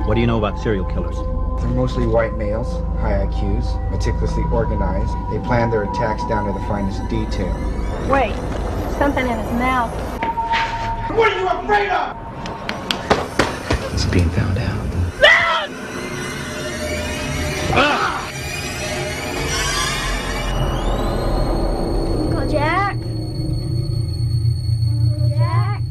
What do you know about serial killers? They're mostly white males, high IQs, meticulously organized. They plan their attacks down to the finest detail. Wait, something in his mouth. What are you afraid of? It's being found out. Uncle Jack? Uncle Jack?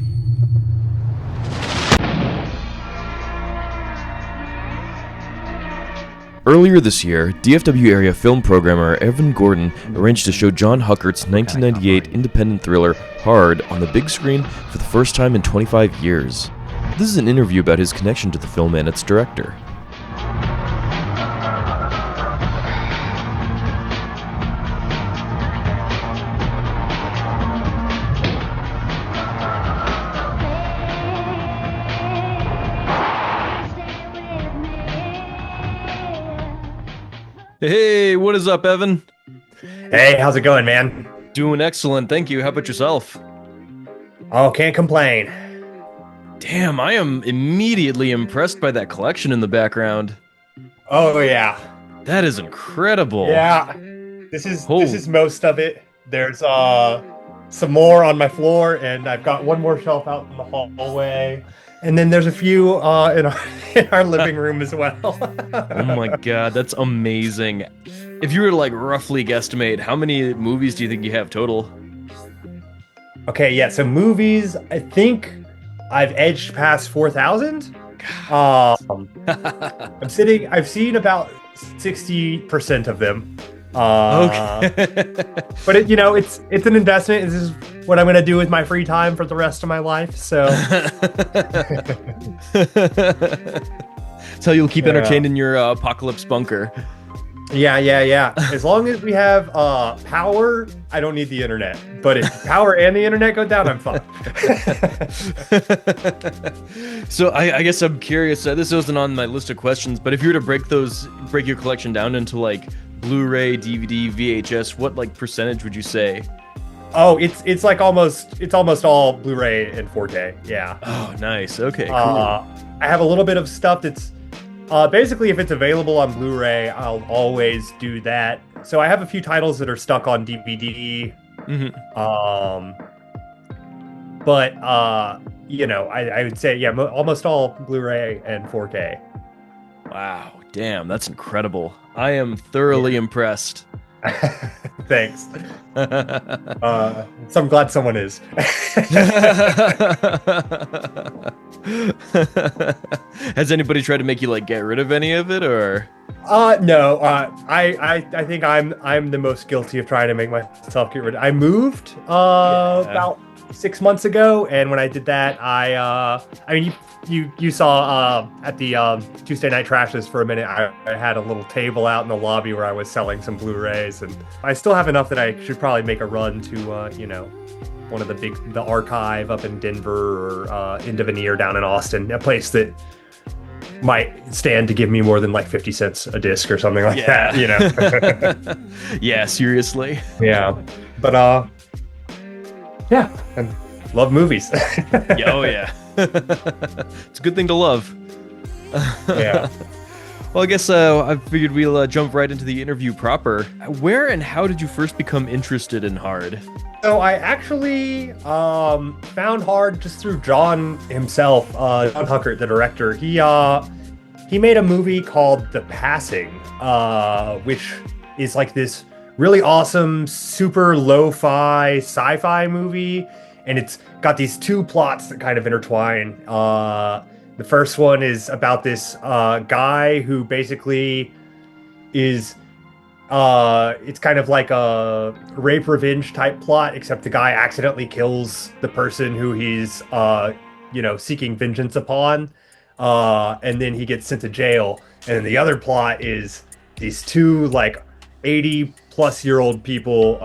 Earlier this year, DFW area film programmer Evan Gordon arranged to show John Huckert's 1998 independent thriller Hard on the big screen for the first time in 25 years. This is an interview about his connection to the film and its director. Hey, what is up, Evan? Hey, how's it going, man? Doing excellent, thank you. How about yourself? Oh, can't complain. Damn, I am immediately impressed by that collection in the background. Oh yeah, That is incredible. yeah. This is most of it. There's some more on my floor, and I've got one more shelf out in the hallway, and then there's a few in our living room as well. Oh my god, that's amazing. If you were to like roughly guesstimate, how many movies do you think you have total? Okay, yeah. So movies, I think I've edged past 4,000. I've seen about 60% of them. Okay. But it's an investment. This is what I'm gonna do with my free time for the rest of my life. So So you'll keep entertained in your apocalypse bunker. yeah. As long as we have power, I don't need the internet. But if power and the internet go down, I'm fine. So I guess I'm curious. This wasn't on my list of questions, but if you were to break your collection down into like Blu-ray, DVD, VHS, what like percentage would you say? Oh, it's almost all Blu-ray and 4K. Yeah. Oh, nice. Okay, cool. I have a little bit of stuff that's basically if it's available on Blu-ray, I'll always do that. So I have a few titles that are stuck on DVD. But I would say almost all Blu-ray and 4K. Wow, damn, that's incredible. I am thoroughly impressed. Thanks. So I'm glad someone is. Has anybody tried to make you like get rid of any of it, or? No. I think I'm the most guilty of trying to make myself get rid of. I moved about 6 months ago, and when I did that, you saw at the Tuesday Night Trashes for a minute, I had a little table out in the lobby where I was selling some Blu-rays, and I still have enough that I should probably make a run to one of the archive up in Denver or Into Veneer down in Austin, a place that might stand to give me more than like 50 cents a disc or something like that, Yeah, seriously. Yeah. But yeah, and love movies. Yeah, oh yeah. It's a good thing to love. Yeah. Well, I guess I figured we'll jump right into the interview proper. Where and how did you first become interested in Hard? So I actually found Hard just through John himself, John Huckert, the director. He made a movie called The Passing, which is like this really awesome, super lo-fi sci-fi movie, and it's got these two plots that kind of intertwine. The first one is about this guy who basically is it's kind of like a rape revenge type plot, except the guy accidentally kills the person who he's seeking vengeance upon, and then he gets sent to jail. And then the other plot is these two like 80-plus-year-old people,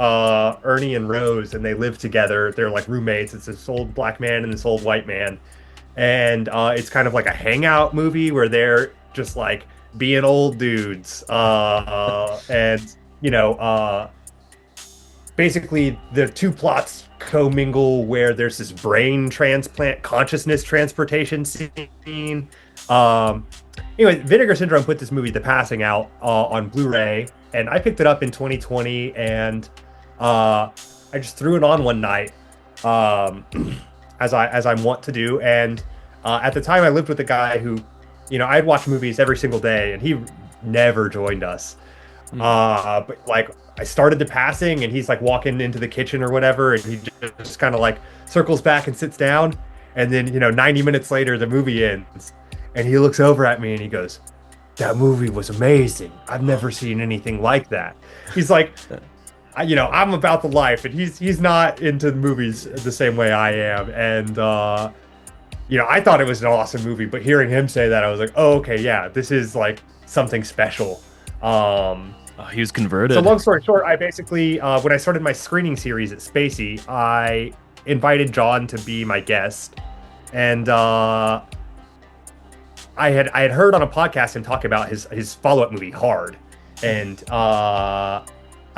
Ernie and Rose, and they live together. They're like roommates. It's this old black man and this old white man, and it's kind of like a hangout movie where they're just like being old dudes, and basically the two plots commingle where there's this brain transplant consciousness transportation scene, Anyway, Vinegar Syndrome put this movie, The Passing, out on Blu-ray, and I picked it up in 2020, and I just threw it on one night, as I want to do. And at the time, I lived with a guy who, I'd watch movies every single day, and he never joined us. But like, I started The Passing, and he's like walking into the kitchen or whatever, and he just kind of like circles back and sits down, and then 90 minutes later, the movie ends. And he looks over at me and he goes, "That movie was amazing. I've never seen anything like that." He's like, I'm about the life, and he's not into movies the same way I am. And I thought it was an awesome movie, but hearing him say that, I was like, oh, okay, yeah, this is like something special. He was converted. So long story short, I basically, when I started my screening series at Spacey, I invited John to be my guest, and I had heard on a podcast him talk about his follow-up movie, Hard. And I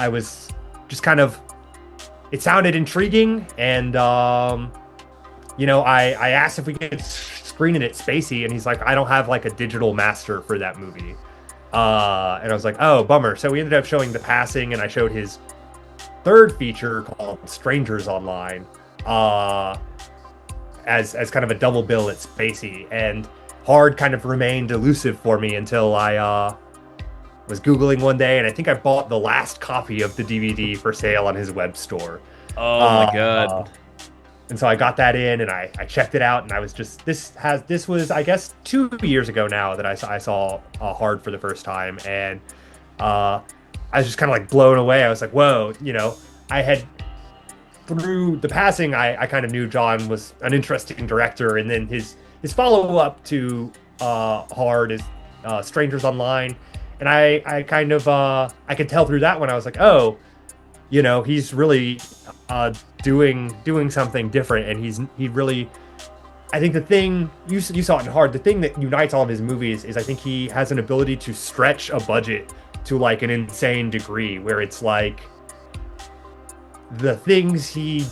was just kind of, it sounded intriguing. And, I asked if we could screen it at Spacey, and he's like, I don't have like a digital master for that movie. And I was like, oh, bummer. So we ended up showing The Passing, and I showed his third feature called Strangers Online, as kind of a double bill at Spacey. And Hard kind of remained elusive for me until I was Googling one day, and I think I bought the last copy of the DVD for sale on his web store. Oh my god. And so I got that in, and I checked it out, and I was just, this was, I guess, 2 years ago now that I saw Hard for the first time, and I was just kind of like blown away. I was like, whoa, I had, through The Passing, I kind of knew John was an interesting director, and then his follow-up to Hard is Strangers Online, and I kind of I could tell through that one. I was like, oh, he's really doing something different, and he really, I think the thing you saw it in Hard, the thing that unites all of his movies is I think he has an ability to stretch a budget to like an insane degree, where it's like the things he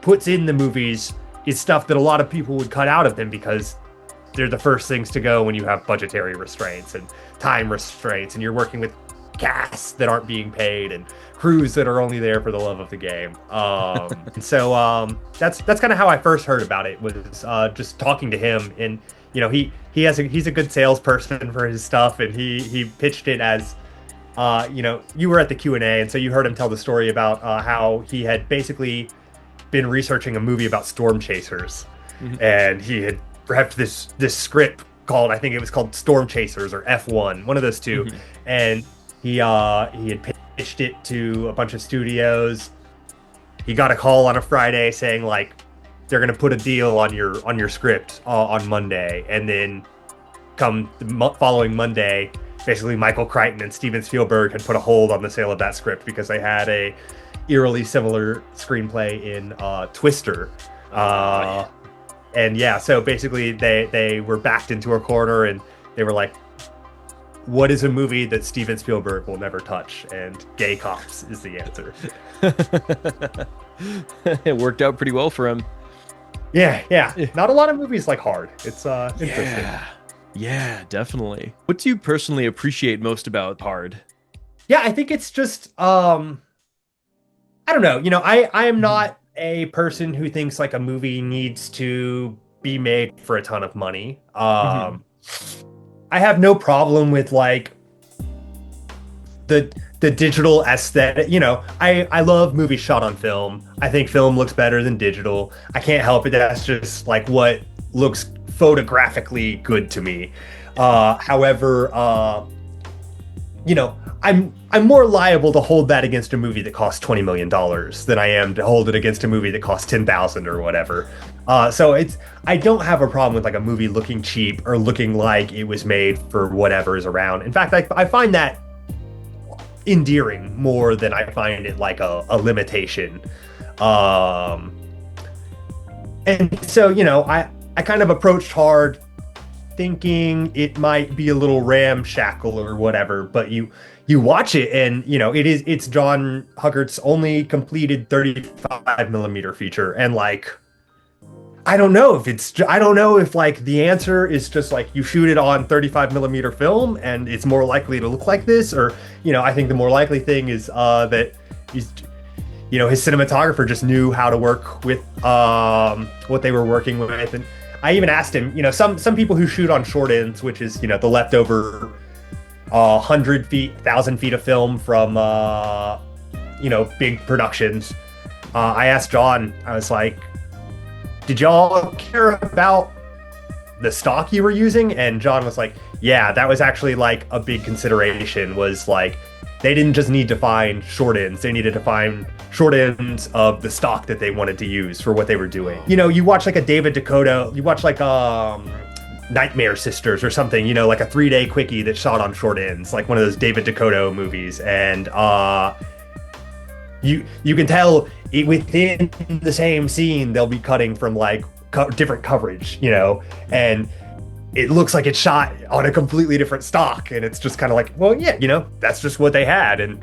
puts in the movies is stuff that a lot of people would cut out of them because they're the first things to go when you have budgetary restraints and time restraints, and you're working with casts that aren't being paid and crews that are only there for the love of the game. And so that's kind of how I first heard about it, was just talking to him. And he's a good salesperson for his stuff, and he pitched it as you were at the Q&A, and so you heard him tell the story about how he had basically been researching a movie about storm chasers, and he had prepped this script called, I think it was called Storm Chasers or F1, one of those two, and he had pitched it to a bunch of studios. He got a call on a Friday saying like they're gonna put a deal on your script on Monday, and then come the following Monday, basically Michael Crichton and Steven Spielberg had put a hold on the sale of that script because they had a eerily similar screenplay in Twister. And yeah, so basically they were backed into a corner, and they were like, what is a movie that Steven Spielberg will never touch? And Gay Cops is the answer. It worked out pretty well for him. Yeah. Not a lot of movies like Hard. It's interesting. Yeah, definitely. What do you personally appreciate most about Hard? Yeah, I think it's just I don't know. I am not a person who thinks like a movie needs to be made for a ton of money. I have no problem with like the digital aesthetic. I love movies shot on film. I think film looks better than digital. I can't help it. That's just like what looks photographically good to me. However, I'm more liable to hold that against a movie that costs $20 million than I am to hold it against a movie that costs 10,000 or whatever. So I don't have a problem with like a movie looking cheap or looking like it was made for whatever is around. In fact, I find that endearing more than I find it like a limitation. And so, I kind of approached Hard thinking it might be a little ramshackle or whatever, but you watch it and it's John Huckert's only completed 35 millimeter feature, and like I don't know if I don't know if like the answer is just like you shoot it on 35 millimeter film and it's more likely to look like this, or I think the more likely thing is that he's his cinematographer just knew how to work with what they were working with. And I even asked him, some people who shoot on short ends, which is the leftover 100 feet, 1,000 feet of film from big productions. I asked John, I was like, did y'all care about the stock you were using? And John was like, yeah, that was actually like a big consideration, was like, they didn't just need to find short ends. They needed to find short ends of the stock that they wanted to use for what they were doing. You watch like a David Dakota, you watch like Nightmare Sisters or something, like a 3-day quickie that's shot on short ends, like one of those David Dakota movies. And you can tell within the same scene, they'll be cutting from like different coverage, and it looks like it's shot on a completely different stock. And it's just kind of like, well, yeah, that's just what they had. And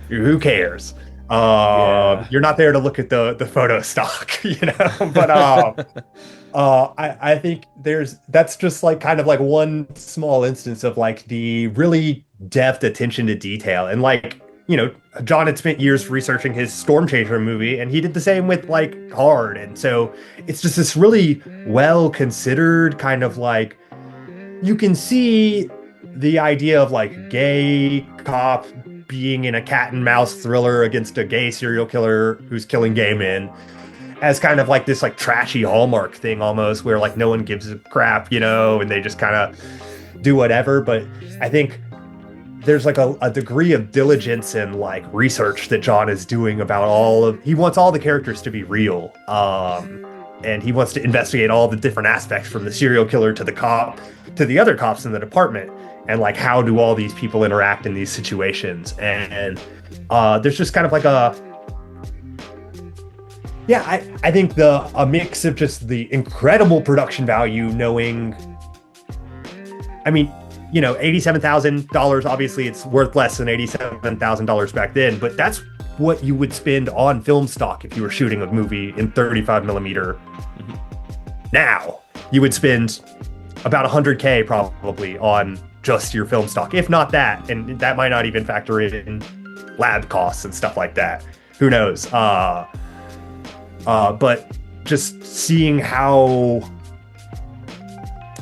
who cares? You're not there to look at the photo stock, but I think that's just like kind of like one small instance of like the really deft attention to detail. And like, John had spent years researching his Storm Chaser movie, and he did the same with like Hard. And so it's just this really well considered kind of like, you can see the idea of like gay cop being in a cat and mouse thriller against a gay serial killer who's killing gay men as kind of like this like trashy Hallmark thing almost, where like no one gives a crap, and they just kind of do whatever. But I think there's like a degree of diligence and like research that John is doing about he wants all the characters to be real. And he wants to investigate all the different aspects, from the serial killer to the cop to the other cops in the department, and like how do all these people interact in these situations. And there's just kind of like I think a mix of just the incredible production value, knowing, I mean, $87,000, obviously it's worth less than $87,000 back then, but that's what you would spend on film stock if you were shooting a movie in 35 millimeter. Now you would spend about $100K probably on just your film stock, if not that, and that might not even factor in lab costs and stuff like that. Who knows? But just seeing how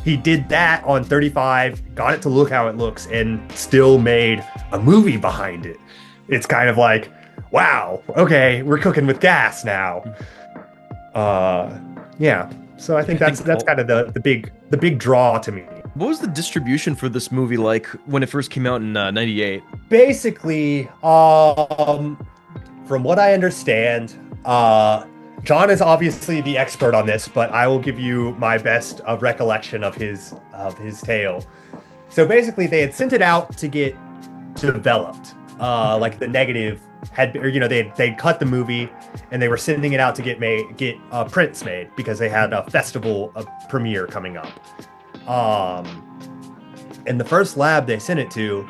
he did that on 35, got it to look how it looks, and still made a movie behind it. It's kind of like, wow, okay, we're cooking with gas now. Yeah. So I think that's kind of the big draw to me. What was the distribution for this movie like when it first came out in '98? Basically, from what I understand, John is obviously the expert on this, but I will give you my best recollection of his tale. So basically, they had sent it out to get developed. Like the negative had, or they'd cut the movie, and they were sending it out to get prints made, because they had a festival premiere coming up. And the first lab they sent it to,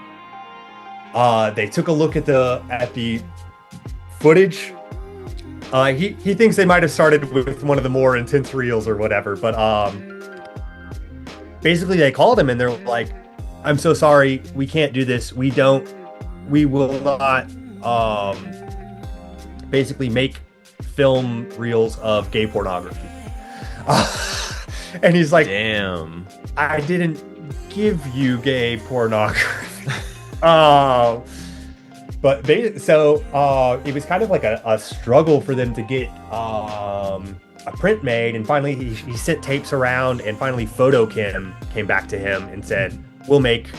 they took a look at the footage. He thinks they might have started with one of the more intense reels or whatever, but basically they called him and they're like, "I'm so sorry, we can't do this. We will not basically make film reels of gay pornography." And he's like, "Damn, I didn't give you gay pornography." But so it was kind of like a struggle for them to get a print made, and finally he sent tapes around, and finally Photochem came back to him and said, "We'll make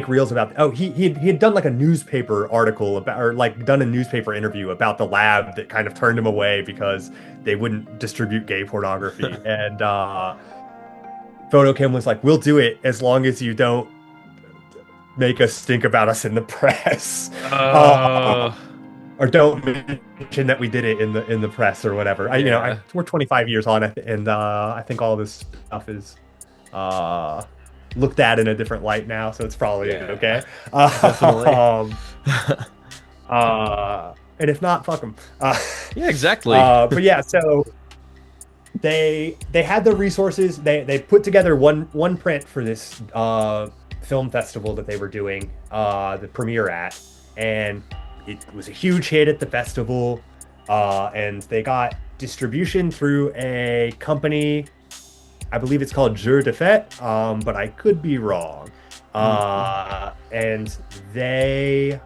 reels about." Oh, he had done like a newspaper article about, or like done a newspaper interview about the lab that kind of turned him away because they wouldn't distribute gay pornography, and Photochem was like, "We'll do it as long as you don't make us think about us in the press, or don't mention that we did it in the press or whatever." We're 25 years on it, and I think all this stuff is looked at in a different light now, so it's probably okay. Definitely. and if not, fuck them. Yeah, exactly. But yeah, so they had the resources. They put together one print for this film festival that they were doing the premiere at, and it was a huge hit at the festival. And they got distribution through a company, I believe it's called Jour de Fête, but I could be wrong. And they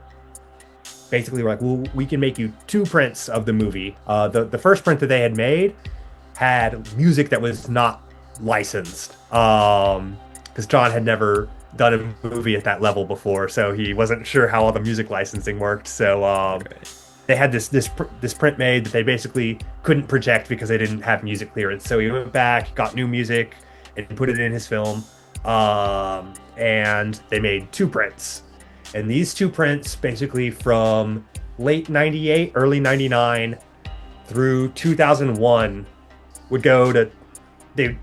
basically were like, well, we can make you 2 prints of the movie. The first print that they had made had music that was not licensed, because John had never done a movie at that level before, so he wasn't sure how all the music licensing worked. So they had this print made that they basically couldn't project because they didn't have music clearance. So he went back, got new music, and put it in his film. And they made 2 prints. And these 2 prints, basically from late 98, early 99 through 2001, would go to,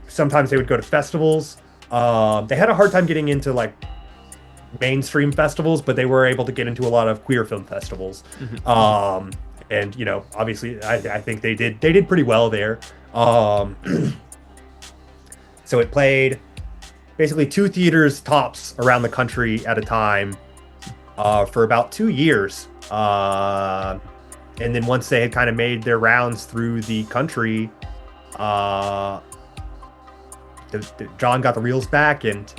sometimes they would go to festivals. They had a hard time getting into like mainstream festivals, but they were able to get into a lot of queer film festivals. And you know, obviously I think they did pretty well there. So it played basically 2 theaters tops around the country at a time for about 2 years. And then once they had kind of made their rounds through the country, John got the reels back and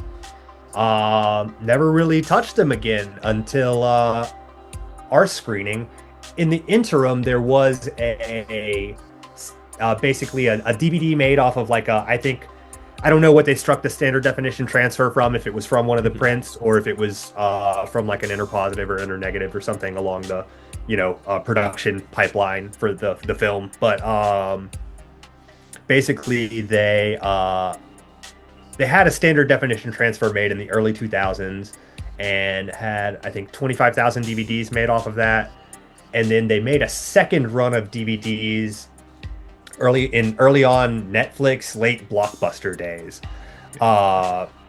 never really touched them again until our screening. In the interim, there was basically a DVD made off of like I don't know what they struck the standard definition transfer from, if it was from one of the prints or if it was from like an interpositive or internegative or something along the, production pipeline for the film. But basically they had a standard definition transfer made in the early 2000s and had, I think, 25,000 DVDs made off of that. And then they made a second run of DVDs early on Netflix late Blockbuster days,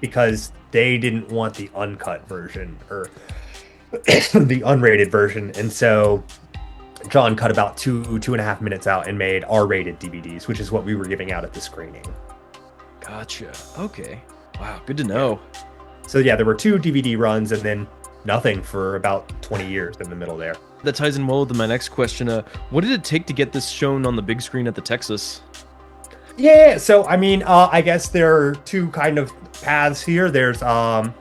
because they didn't want the uncut version or the unrated version. And so John cut about 2.5 minutes out and made R-rated DVDs, which is what we were giving out at the screening. Gotcha. Okay. Wow. Good to know. So yeah, there were 2 DVD runs and then nothing for about 20 years in the middle there. That ties in well with my next question. What did it take to get this shown on the big screen at the Texas? Yeah, so I mean, I guess there are 2 kind of paths here. There's, I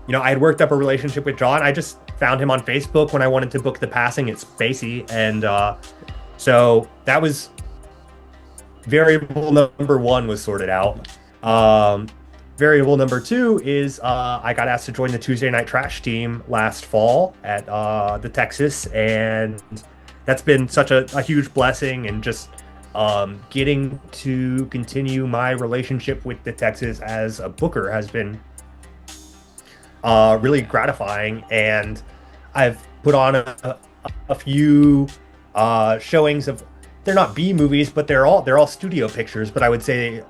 had worked up a relationship with John. I just found him on Facebook when I wanted to book The Passing at Spacey, and so that was variable number 1 was sorted out. Variable number 2 is I got asked to join the Tuesday Night Trash team last fall at the Texas, and that's been such a huge blessing, and just getting to continue my relationship with the Texas as a booker has been really gratifying. And I've put on a few showings of, they're not B movies, but they're all studio pictures, but I would say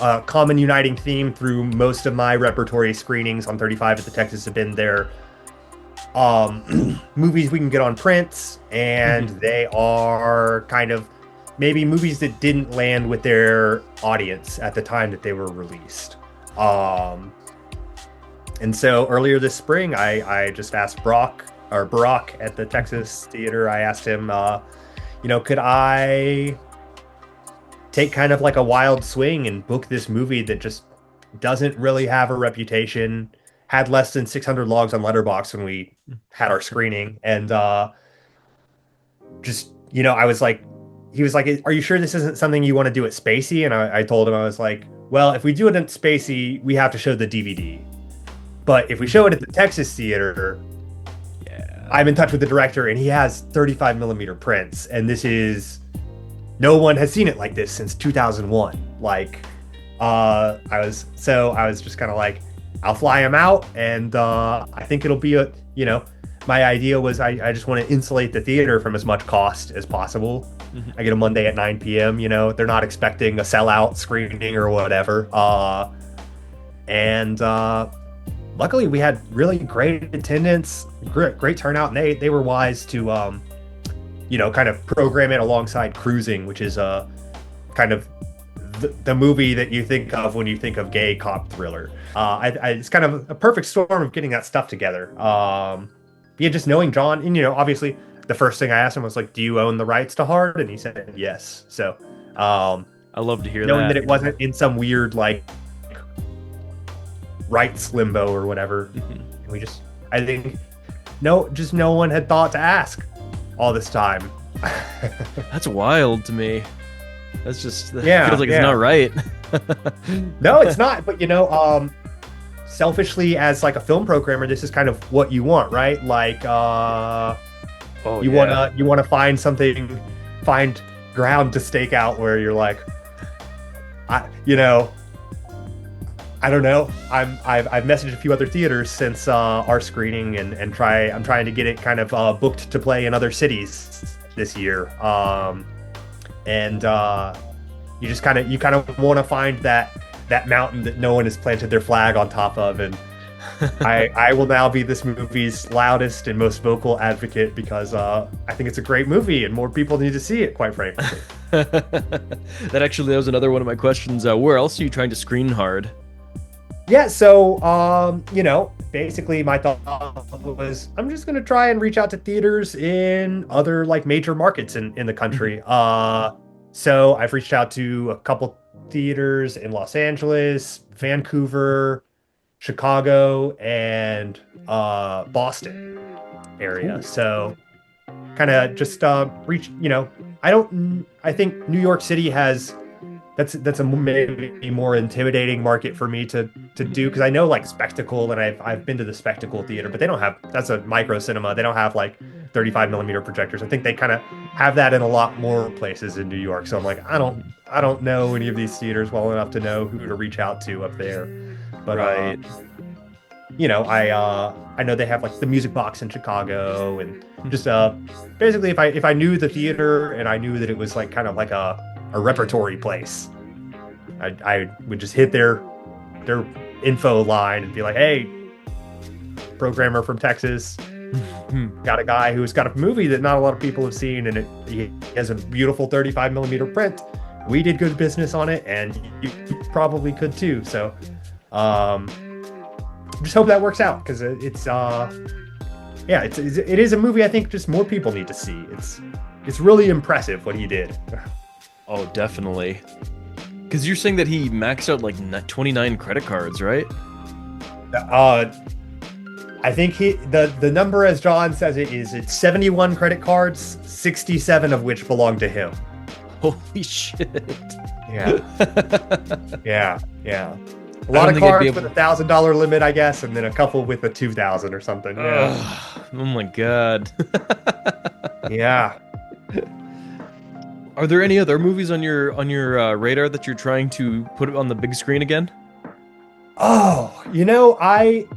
a common uniting theme through most of my repertory screenings on 35 at the Texas have been their movies we can get on prints, and they are kind of maybe movies that didn't land with their audience at the time that they were released. And so earlier this spring, I just asked Barack at the Texas Theater, I asked him, could I take kind of like a wild swing and book this movie that just doesn't really have a reputation, had less than 600 logs on Letterboxd when we had our screening. And I was like, he was like, are you sure this isn't something you want to do at Spacey? And I told him, I was like, well, if we do it at Spacey, we have to show the DVD. But if we show it at the Texas Theater, I'm in touch with the director and he has 35 millimeter prints. And no one has seen it like this since 2001. Like, I was just kind of like, I'll fly him out, and I think it'll be my idea was I just want to insulate the theater from as much cost as possible. I get a Monday at 9 p.m. They're not expecting a sellout screening or whatever. luckily we had really great attendance, great turnout, and they were wise to kind of program it alongside Cruising, which is kind of the movie that you think of when you think of gay cop thriller. It's kind of a perfect storm of getting that stuff together. Yeah, just knowing John, and obviously the first thing I asked him was like, "Do you own the rights to Hard?" And he said yes. So I love to hear knowing that. that it wasn't in some weird like rights limbo or whatever. We just, I think, no one had thought to ask all this time. That's wild to me. That's just feels like it's yeah. not right. No, it's not. But selfishly, as like a film programmer, this is kind of what you want, right? Like, you wanna find ground to stake out where you're like, I don't know. I've messaged a few other theaters since our screening and I'm trying to get it kind of booked to play in other cities this year. You just kind of want to find that mountain that no one has planted their flag on top of, and I will now be this movie's loudest and most vocal advocate because I think it's a great movie and more people need to see it, quite frankly. That was another one of my questions. Where else are you trying to screen Hard? Yeah, so basically my thought was I'm just gonna try and reach out to theaters in other like major markets in the country. So I've reached out to a couple theaters in Los Angeles, Vancouver, Chicago, and Boston area. Cool. So kind of just reach. I think New York City has. That's a maybe more intimidating market for me to do, because I know like Spectacle, and I've been to the Spectacle theater, but they don't have, that's a micro cinema. They don't have like 35 millimeter projectors. I think they kind of have that in a lot more places in New York. So I'm like, I don't know any of these theaters well enough to know who to reach out to up there. But Right. I know they have like the Music Box in Chicago, and just basically if I knew the theater and I knew that it was like kind of like a repertory place, I would just hit their info line and be like, hey, programmer from Texas, got a guy who's got a movie that not a lot of people have seen, and he has a beautiful 35 millimeter print. We did good business on it, and you probably could too. So just hope that works out, because it is a movie I think just more people need to see. It's really impressive what he did. Oh, definitely. Because you're saying that he maxed out like 29 credit cards, right? I think the number, as John says it's 71 credit cards, 67 of which belong to him. Holy shit. Yeah. Yeah. A lot of cards with $1,000 limit, I guess, and then a couple with a 2,000 or something. Yeah. Oh my god. Yeah. Are there any other movies on your radar that you're trying to put on the big screen again? Oh, I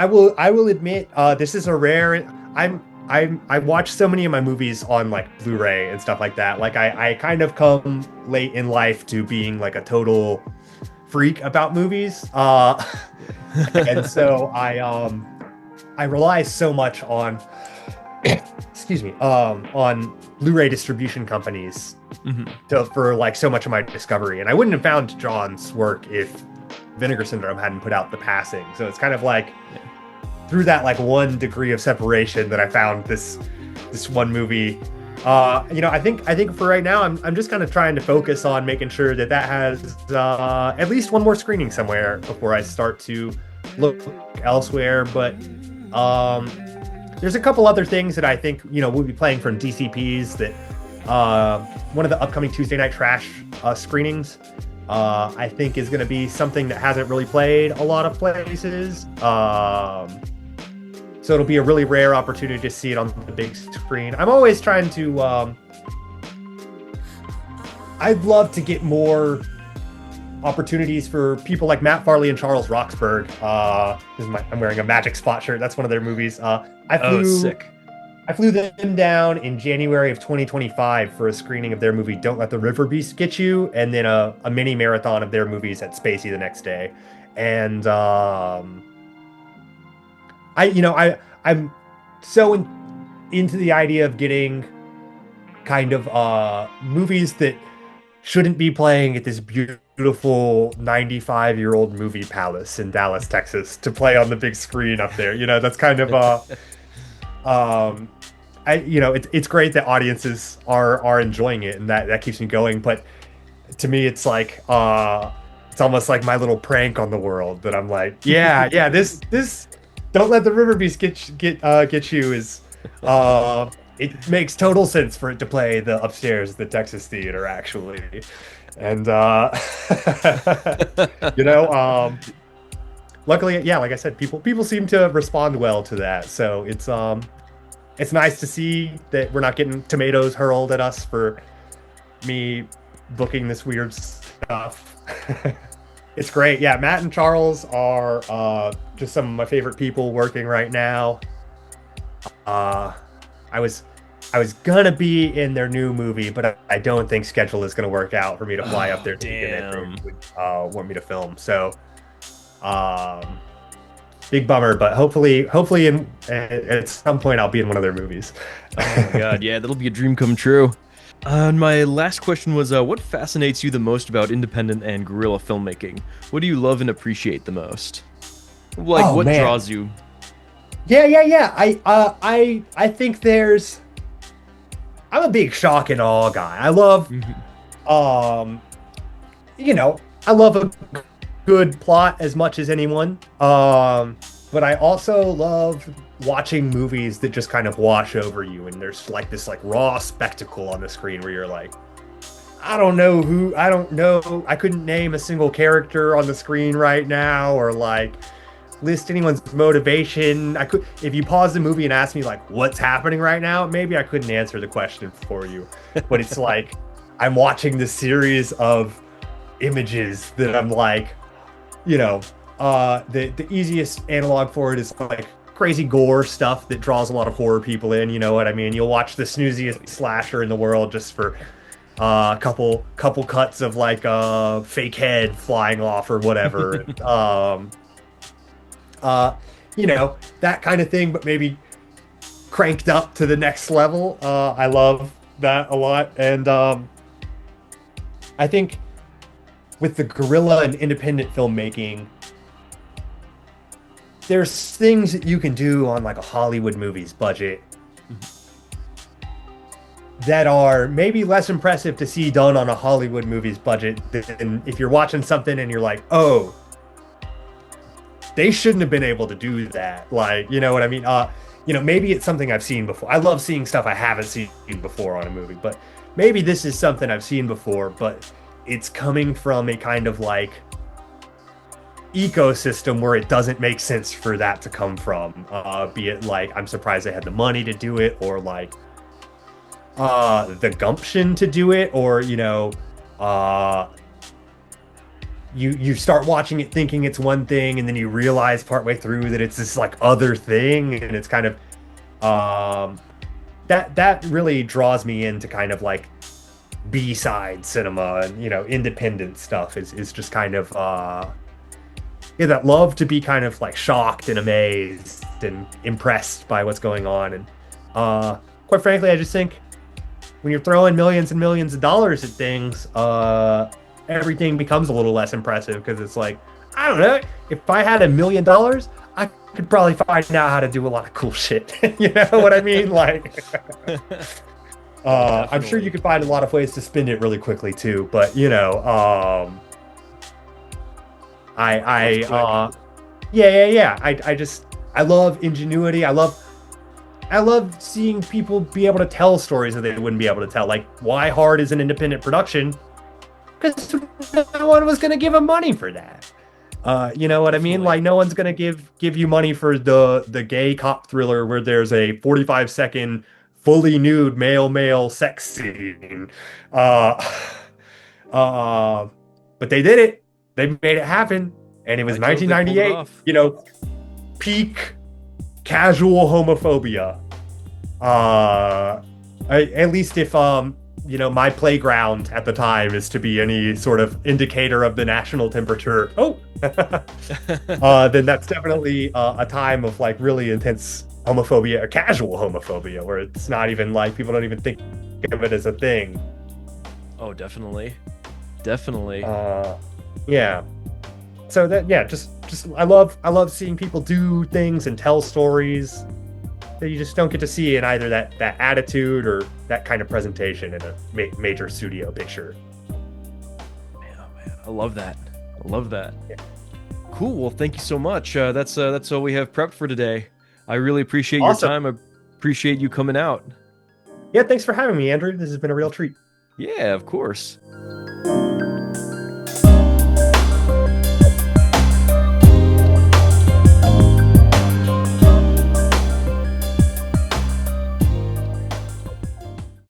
will admit, this is a rare. I watch so many of my movies on like Blu-ray and stuff like that. Like I kind of come late in life to being like a total freak about movies, and so I rely so much on excuse me, on Blu-ray distribution companies for like so much of my discovery. And I wouldn't have found John's work if Vinegar Syndrome hadn't put out The Passing. So it's kind of like through that like 1 degree of separation that I found this one movie. I think for right now I'm just kind of trying to focus on making sure that has at least one more screening somewhere before I start to look elsewhere. But there's a couple other things that I think we'll be playing from DCPs. That one of the upcoming Tuesday Night Trash screenings I think is going to be something that hasn't really played a lot of places. So it'll be a really rare opportunity to see it on the big screen. I'm always trying to I'd love to get more opportunities for people like Matt Farley and Charles Roxburgh. I'm wearing a Magic Spot shirt. That's one of their movies. Sick. I flew them down in January of 2025 for a screening of their movie Don't Let the River Beast Get You, and then a mini marathon of their movies at Spacey the next day. And I'm so into the idea of getting kind of movies that shouldn't be playing at this beautiful 95-year-old movie palace in Dallas, Texas, to play on the big screen up there. That's kind of it's great that audiences are enjoying it, and that keeps me going. But to me, it's like it's almost like my little prank on the world that I'm like, yeah, this don't let the river beast get you is it makes total sense for it to play the upstairs at the Texas Theater, actually. And luckily, yeah, like I said, people seem to respond well to that. So it's nice to see that we're not getting tomatoes hurled at us for me booking this weird stuff. It's great. Yeah, Matt and Charles are just some of my favorite people working right now. I was gonna be in their new movie, but I don't think schedule is gonna work out for me to fly up there to get want me to film. So, big bummer. But hopefully, at some point I'll be in one of their movies. Oh my god, yeah, that'll be a dream come true. And my last question was, what fascinates you the most about independent and guerrilla filmmaking? What do you love and appreciate the most? Like, what draws you? Yeah. I think I'm a big shock and awe guy. I love, I love a good plot as much as anyone. But I also love watching movies that just kind of wash over you, and there's like this raw spectacle on the screen where you're like, I don't know. I couldn't name a single character on the screen right now, or like list anyone's motivation. If you pause the movie and ask me like what's happening right now, maybe I couldn't answer the question for you. But it's like I'm watching this series of images that I'm like, the easiest analog for it is like crazy gore stuff that draws a lot of horror people in. You know what I mean? You'll watch the snooziest slasher in the world just for a couple cuts of like a fake head flying off or whatever. That kind of thing, but maybe cranked up to the next level. I love that a lot. And I think with the guerrilla and independent filmmaking, there's things that you can do on like a Hollywood movie's budget that are maybe less impressive to see done on a Hollywood movie's budget than if you're watching something and you're like, oh, they shouldn't have been able to do that. Like, you know what I mean? Maybe it's something I've seen before. I love seeing stuff I haven't seen before on a movie, but maybe this is something I've seen before, but it's coming from a kind of like ecosystem where it doesn't make sense for that to come from. Be it like, I'm surprised they had the money to do it, or like the gumption to do it, or, you start watching it thinking it's one thing, and then you realize partway through that it's this like other thing, and it's kind of that really draws me into kind of like B-side cinema, and independent stuff is just kind of that love to be kind of like shocked and amazed and impressed by what's going on. And quite frankly, I just think when you're throwing millions and millions of dollars at things, everything becomes a little less impressive, because it's like, I don't know, if I had $1 million, I could probably find out how to do a lot of cool shit. You know what I mean? Like, I'm sure you could find a lot of ways to spend it really quickly too, but I love ingenuity. I love seeing people be able to tell stories that they wouldn't be able to tell. Like, why Hard is an independent production? Because no one was going to give him money for that. You know what I mean? Like, no one's going to give you money for the gay cop thriller where there's a 45-second fully nude male sex scene. But they did it. They made it happen. And it was 1998, peak casual homophobia. At least if my playground at the time is to be any sort of indicator of the national temperature. Then that's definitely a time of like really intense homophobia or casual homophobia, where it's not even like people don't even think of it as a thing. Oh, definitely. Yeah. So just I love seeing people do things and tell stories that you just don't get to see in either that attitude or that kind of presentation in a major studio picture. Man, I love that. Yeah. Cool. Well, thank you so much. That's all we have prepped for today. I really appreciate your time. I appreciate you coming out. Yeah, thanks for having me, Andrew. This has been a real treat. Yeah, of course.